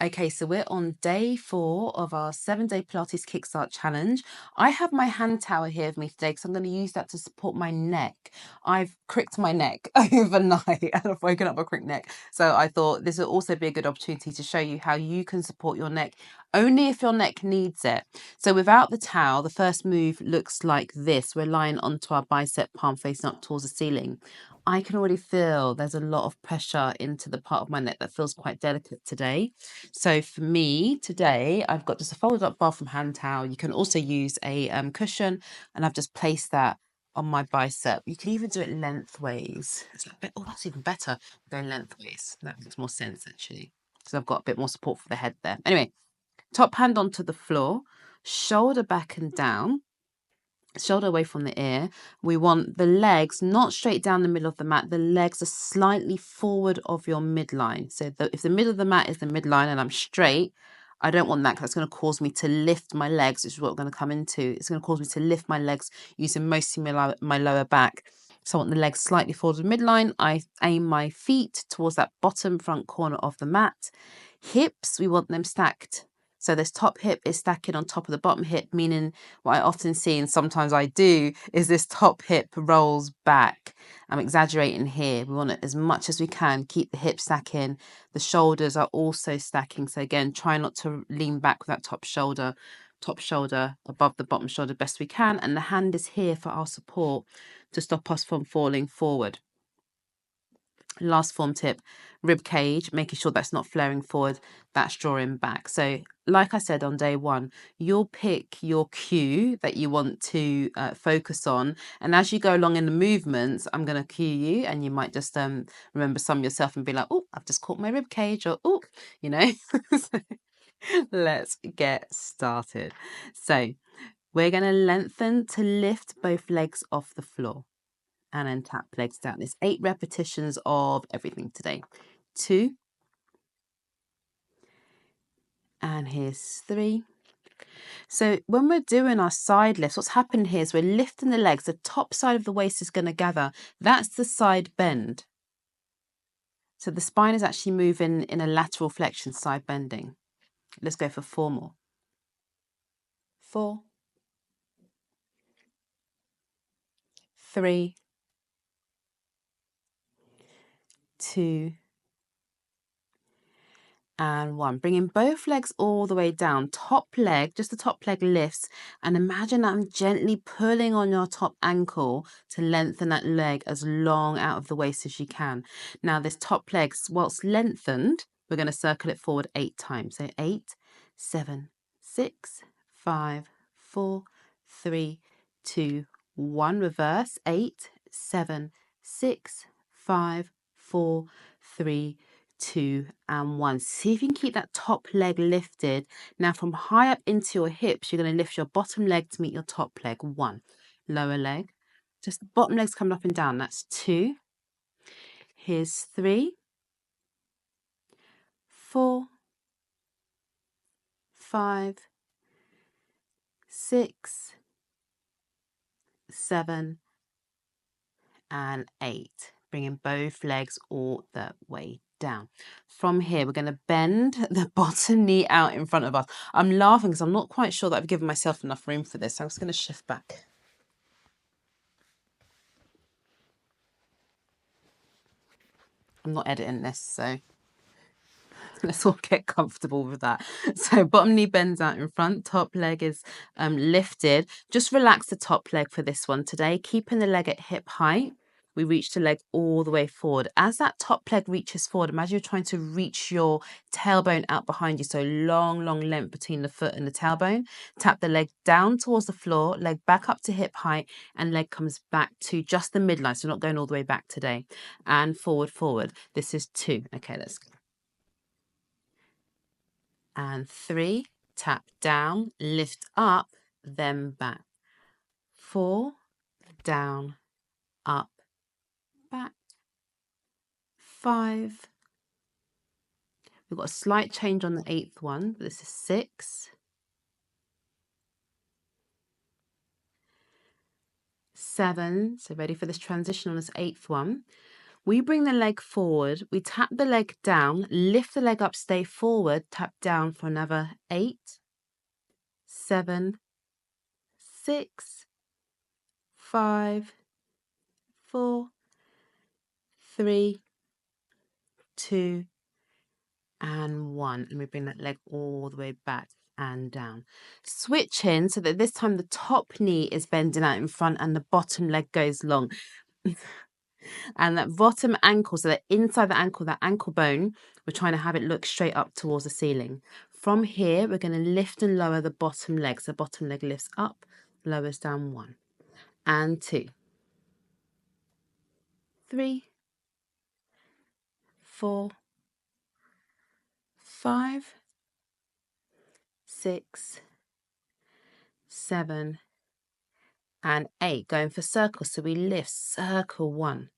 Okay, so we're on day 4 of our 7-day Pilates Kickstart Challenge. I have my hand tower here with me today because I'm going to use that to support my neck. I've cricked my neck overnight and I've woken up with a cricked neck. So I thought this would also be a good opportunity to show you how you can support your neck only if your neck needs it. So without the towel, the first move looks like this. We're lying onto our bicep, palm facing up towards the ceiling. I can already feel there's a lot of pressure into the part of my neck that feels quite delicate today. So for me today, I've got just a folded up bathroom hand towel. You can also use a cushion, and I've just placed that on my bicep. You can even do it lengthways. It's a bit, oh, that's even better. Going lengthways. That makes more sense actually, because I've got a bit more support for the head there. Anyway, top hand onto the floor, shoulder back and down, shoulder away from the ear. We want the legs not straight down the middle of the mat. The legs are slightly forward of your midline. So if the middle of the mat is the midline and I'm straight, I don't want that because that's going to cause me to lift my legs, which is what we're going to come into. It's going to cause me to lift my legs using mostly my lower back. So I want the legs slightly forward of midline. I aim my feet towards that bottom front corner of the mat. Hips, we want them stacked. So this top hip is stacking on top of the bottom hip, meaning what I often see, and sometimes I do, is this top hip rolls back. I'm exaggerating here. We want it as much as we can. Keep the hip stacking. The shoulders are also stacking. So again, try not to lean back with that top shoulder above the bottom shoulder best we can. And the hand is here for our support to stop us from falling forward. Last form tip, rib cage, making sure that's not flaring forward, that's drawing back. So like I said on day 1, you'll pick your cue that you want to focus on, and as you go along in the movements, I'm going to cue you, and you might just remember some yourself and be like, oh, I've just caught my rib cage, or oh, you know. So let's get started. So we're going to lengthen to lift both legs off the floor, and then tap legs down. It's 8 repetitions of everything today. 2, and here's 3. So when we're doing our side lifts, what's happening here is we're lifting the legs. The top side of the waist is going to gather. That's the side bend. So the spine is actually moving in a lateral flexion, side bending. Let's go for 4 more. 4, 3, 2, and 1. Bringing both legs all the way down. Top leg, just the top leg lifts, and imagine that I'm gently pulling on your top ankle to lengthen that leg as long out of the waist as you can. Now this top leg, whilst lengthened, we're going to circle it forward 8 times. So 8, 7, 6, 5, 4, 3, 2, 1. Reverse. 8, 7, 6, 5, 4, 3, 2, and 1. See if you can keep that top leg lifted. Now from high up into your hips, you're going to lift your bottom leg to meet your top leg. 1. Lower leg. Just the bottom leg's coming up and down. That's 2. Here's 3, 4, 5, 6, 7, and 8. Bringing both legs all the way down. From here, we're going to bend the bottom knee out in front of us. I'm laughing because I'm not quite sure that I've given myself enough room for this. So I'm just going to shift back. I'm not editing this, so let's all get comfortable with that. So bottom knee bends out in front, top leg is lifted. Just relax the top leg for this one today, keeping the leg at hip height. We reach the leg all the way forward. As that top leg reaches forward, imagine you're trying to reach your tailbone out behind you. So long length between the foot and the tailbone. Tap the leg down towards the floor, leg back up to hip height, and leg comes back to just the midline. So not going all the way back today. And forward. This is 2. Okay, let's go. And 3, tap down, lift up, then back. 4, down, up, back. 5. We've got a slight change on the 8th one, but this is 6. 7, so ready for this transition on this 8th one. We bring the leg forward, we tap the leg down, lift the leg up, stay forward, tap down for another 8, 7, 6, 5, 4, 3, 2, and 1. And we bring that leg all the way back and down. Switch in so that this time the top knee is bending out in front and the bottom leg goes long. And that bottom ankle, so that inside the ankle, that ankle bone, we're trying to have it look straight up towards the ceiling. From here, we're going to lift and lower the bottom leg. So bottom leg lifts up, lowers down 1 and 2, 3, 4, 5, 6, 7, and 8. Going for circles. So we lift, circle 1,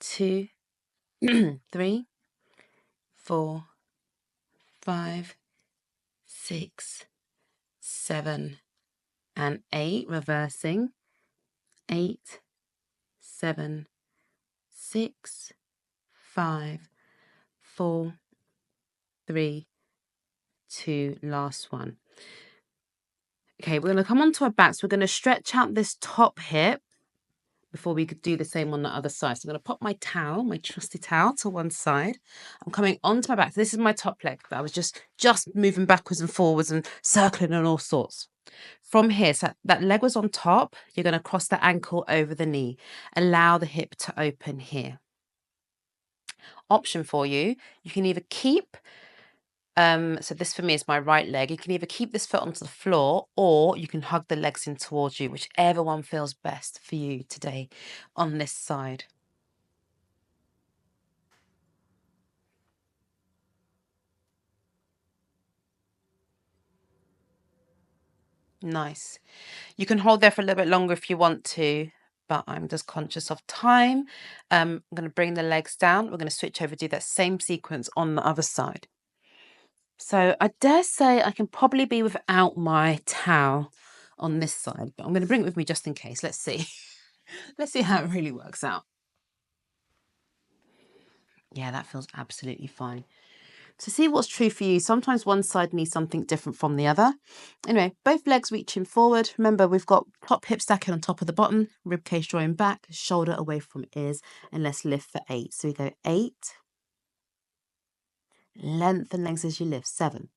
2, 3, 4, 5, 6, 7, and 8. Reversing. 8, 7, 6, 5, 4, 3, 2. Last one. Okay, we're going to come onto our backs. We're going to stretch out this top hip before we could do the same on the other side. So I'm going to pop my towel, my trusty towel, to one side. I'm coming onto my back. So this is my top leg that I was just moving backwards and forwards and circling and all sorts. From here, so that leg was on top. You're going to cross the ankle over the knee. Allow the hip to open here. Option for you. You can either keep so this for me is my right leg. You can either keep this foot onto the floor or you can hug the legs in towards you, whichever one feels best for you today on this side. Nice. You can hold there for a little bit longer if you want to, but I'm just conscious of time. I'm going to bring the legs down. We're going to switch over, do that same sequence on the other side. So I dare say I can probably be without my towel on this side, but I'm going to bring it with me just in case. Let's see. Let's see how it really works out. Yeah, that feels absolutely fine. So see what's true for you. Sometimes one side needs something different from the other. Anyway, both legs reaching forward. Remember, we've got top hip stacking on top of the bottom, rib cage drawing back, shoulder away from ears, and let's lift for 8. So we go 8, lengthen legs as you lift, 7,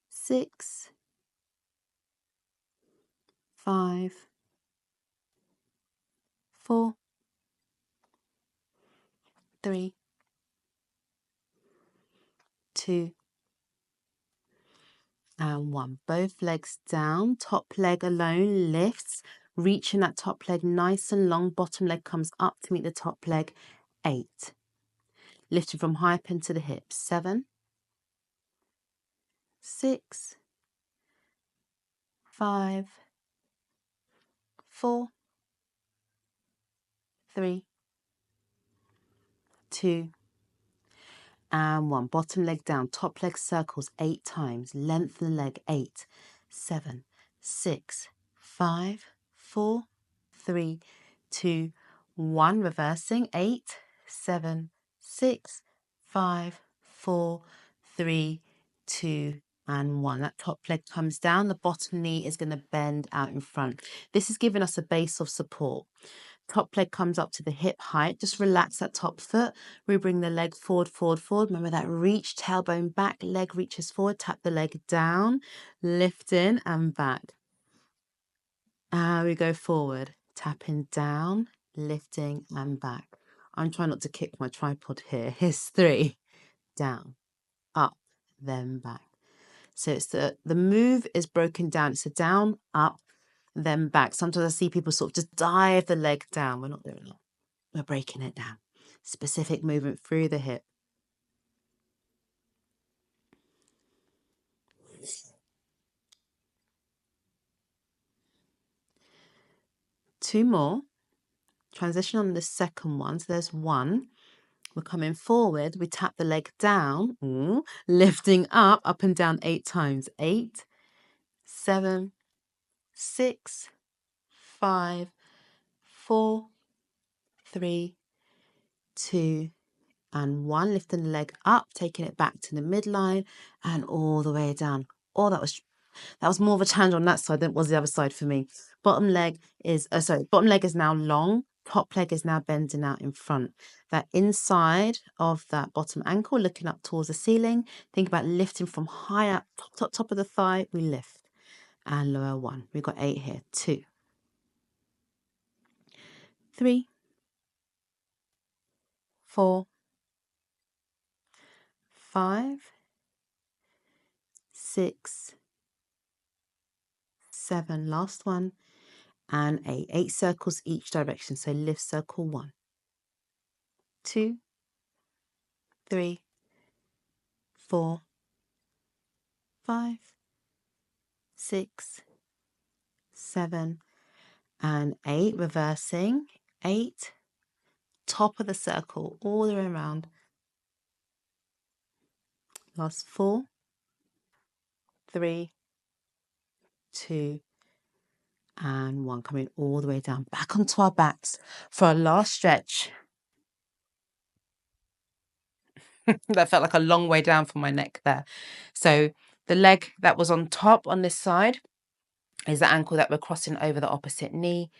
6, 5, 4, 3, 2, and 1. Both legs down, top leg alone lifts, reaching that top leg nice and long, bottom leg comes up to meet the top leg, 8. Lifting from hip into the hips, 7, 6, 5, 4, 3, 2, and 1. Bottom leg down, top leg circles 8 times, lengthen the leg, 8, 7, 6, 5, 4, 3, 2, 1. Reversing, 8, 7, 6, 5, 4, 3, 2, and 1. That top leg comes down. The bottom knee is going to bend out in front. This is giving us a base of support. Top leg comes up to the hip height. Just relax that top foot. We bring the leg forward, forward, forward. Remember that reach, tailbone back, leg reaches forward. Tap the leg down, lift in and back. We go forward, tapping down, lifting and back. I'm trying not to kick my tripod here. Here's 3, down, up, then back. So it's the move is broken down. It's a down, up, then back. Sometimes I see people sort of just dive the leg down. We're not doing that. We're breaking it down. Specific movement through the hip. Two more. Transition on the second one. So there's 1. We're coming forward. We tap the leg down, lifting up and down 8 times. 8, 7, 6, 5, 4, 3, 2, and 1. Lifting the leg up, taking it back to the midline and all the way down. Oh, that was more of a challenge on that side than it was the other side for me. Bottom leg is now long. Top leg is now bending out in front. That inside of that bottom ankle, looking up towards the ceiling. Think about lifting from high up, top of the thigh. We lift and lower 1. We've got 8 here. 2, 3, 4, 5, 6, 7. Last one. And 8. 8 circles each direction. So lift circle 1, 2, 3, 4, 5, 6, 7, and 8. Reversing. 8. Top of the circle all the way around. Last 4, 3, 2, and 1. Coming all the way down. Back onto our backs for our last stretch. That felt like a long way down for my neck there. So the leg that was on top on this side is the ankle that we're crossing over the opposite knee.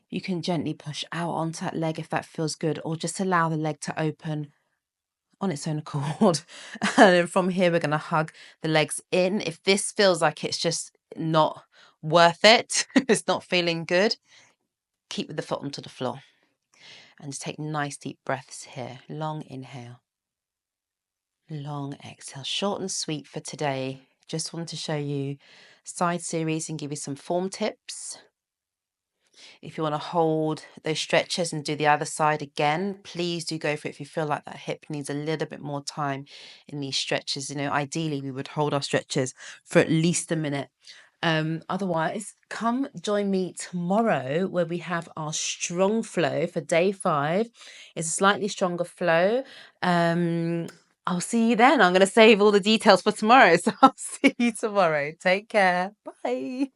You can gently push out onto that leg if that feels good, or just allow the leg to open on its own accord. And then from here, we're going to hug the legs in. If this feels like it's just not worth it, it's not feeling good, keep with the foot onto the floor. And just take nice deep breaths here. Long inhale. Long exhale. Short and sweet for today. Just wanted to show you side series and give you some form tips. If you want to hold those stretches and do the other side again, please do go for it if you feel like that hip needs a little bit more time in these stretches. Ideally we would hold our stretches for at least a minute. Otherwise, come join me tomorrow where we have our strong flow for day 5. It's a slightly stronger flow. I'll see you then. I'm going to save all the details for tomorrow. So I'll see you tomorrow. Take care. Bye.